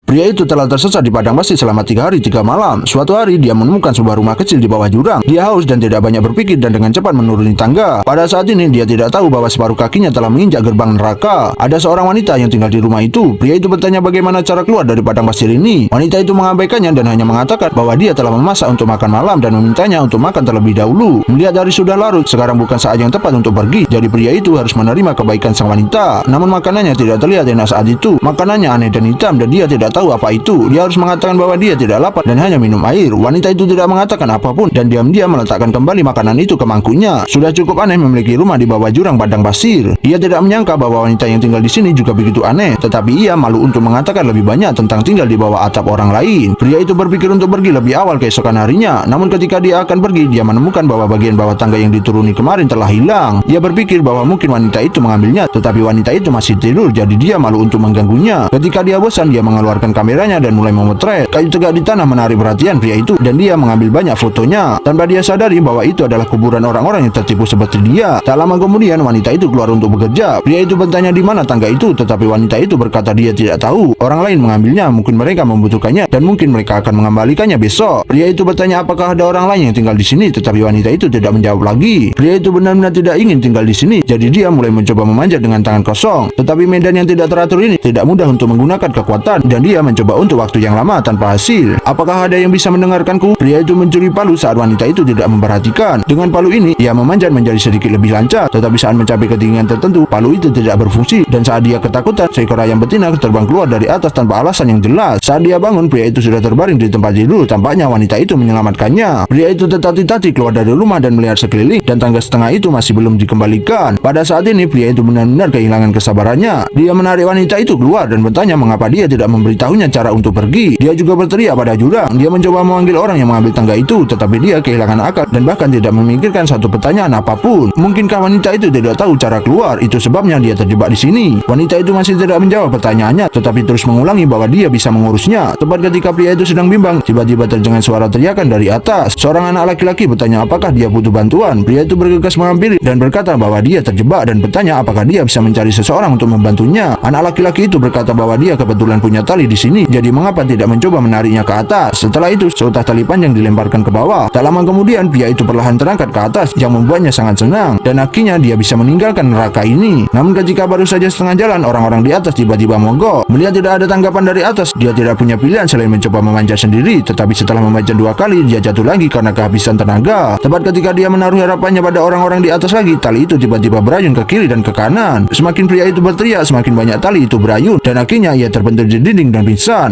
Pria itu telah tersesat di padang pasir selama 3 hari 3 malam. Suatu hari dia menemukan sebuah rumah kecil di bawah jurang. Dia haus dan tidak banyak berpikir dan dengan cepat menuruni tangga. Pada saat ini dia tidak tahu bahwa separuh kakinya telah menginjak gerbang neraka. Ada seorang wanita yang tinggal di rumah itu. Pria itu bertanya bagaimana cara keluar dari padang pasir ini. Wanita itu mengabaikannya dan hanya mengatakan bahwa dia telah memasak untuk makan malam dan memintanya untuk makan terlebih dahulu. Melihat dari sudah larut, sekarang bukan saat yang tepat untuk pergi. Jadi pria itu harus menerima kebaikan sang wanita. Namun makanannya tidak terlihat enak saat itu. Makanannya aneh dan hitam dan dia tidak tahu apa itu. Dia harus mengatakan bahwa dia tidak lapar dan hanya minum air. Wanita itu tidak mengatakan apapun dan diam-diam meletakkan kembali makanan itu ke mangkuknya. Sudah cukup aneh memiliki rumah di bawah jurang padang pasir. Dia tidak menyangka bahwa wanita yang tinggal di sini juga begitu aneh, tetapi ia malu untuk mengatakan lebih banyak tentang tinggal di bawah atap orang lain. Pria itu berpikir untuk pergi lebih awal keesokan harinya. Namun ketika dia akan pergi, dia menemukan bahwa bagian bawah tangga yang dituruni kemarin telah hilang. Dia berpikir bahwa mungkin wanita itu mengambilnya, tetapi wanita itu masih tidur, jadi dia malu untuk mengganggunya. Ketika dia bosan, dia mengeluarkan kameranya dan mulai memotret. Kayu tegak di tanah menarik perhatian pria itu dan dia mengambil banyak fotonya tanpa dia sadari bahwa itu adalah kuburan orang-orang yang tertipu seperti dia. Tak lama kemudian wanita itu keluar untuk bekerja. Pria itu bertanya di mana tangga itu, tetapi wanita itu berkata dia tidak tahu. Orang lain mengambilnya, mungkin mereka membutuhkannya dan mungkin mereka akan mengembalikannya besok. Pria itu bertanya apakah ada orang lain yang tinggal di sini, tetapi wanita itu tidak menjawab lagi. Pria itu benar-benar tidak ingin tinggal di sini, jadi dia mulai mencoba memanjat dengan tangan kosong. Tetapi medan yang tidak teratur ini tidak mudah untuk menggunakan kekuatan dan dia mencoba untuk waktu yang lama tanpa hasil. Apakah ada yang bisa mendengarkanku? Pria itu mencuri palu saat wanita itu tidak memperhatikan. Dengan palu ini, ia memanjat menjadi sedikit lebih lancar, tetapi saat mencapai ketinggian tertentu, palu itu tidak berfungsi dan saat dia ketakutan, seekor ayam betina terbang keluar dari atas tanpa alasan yang jelas. Saat dia bangun, pria itu sudah terbaring di tempat tidur. Tampaknya wanita itu menyelamatkannya. Pria itu tertatih-tatih keluar dari rumah dan melihat sekeliling dan tangga setengah itu masih belum dikembalikan. Pada saat ini, pria itu benar-benar kehilangan kesabarannya. Dia menarik wanita itu keluar dan bertanya mengapa dia tidak memberitahunya cara untuk pergi. Dia juga berteriak pada jurang. Dia mencoba memanggil orang yang mengambil tangga itu, tetapi dia kehilangan akal dan bahkan tidak memikirkan satu pertanyaan apapun. Mungkinkah wanita itu tidak tahu cara keluar? Itu sebabnya dia terjebak di sini. Wanita itu masih tidak menjawab pertanyaannya, tetapi terus mengulangi bahwa dia bisa mengurusnya. Tepat ketika pria itu sedang bimbang, tiba-tiba terdengar suara teriakan dari atas. Seorang anak laki-laki bertanya apakah dia butuh bantuan. Pria itu bergegas menghampiri dan berkata bahwa dia terjebak dan bertanya apakah dia bisa mencari seseorang untuk membantunya. Anak laki-laki itu berkata bahwa dia kebetulan punya tali di sini, jadi mengapa tidak mencoba menariknya ke atas. Setelah itu, seutas tali panjang dilemparkan ke bawah. Tak lama kemudian, pria itu perlahan terangkat ke atas yang membuatnya sangat senang dan akhirnya dia bisa meninggalkan neraka ini. Namun ketika baru saja setengah jalan, orang-orang di atas tiba-tiba mogok. Melihat tidak ada tanggapan dari atas, dia tidak punya pilihan selain mencoba memanjat sendiri. Tetapi setelah memanjat 2 kali, dia jatuh lagi karena kehabisan tenaga. Tepat ketika dia menaruh harapannya pada orang-orang di atas lagi, tali itu tiba-tiba berayun ke kiri dan ke kanan. Semakin pria itu berteriak, semakin banyak tali itu berayun dan akhirnya ia terbentur di dinding dan pingsan.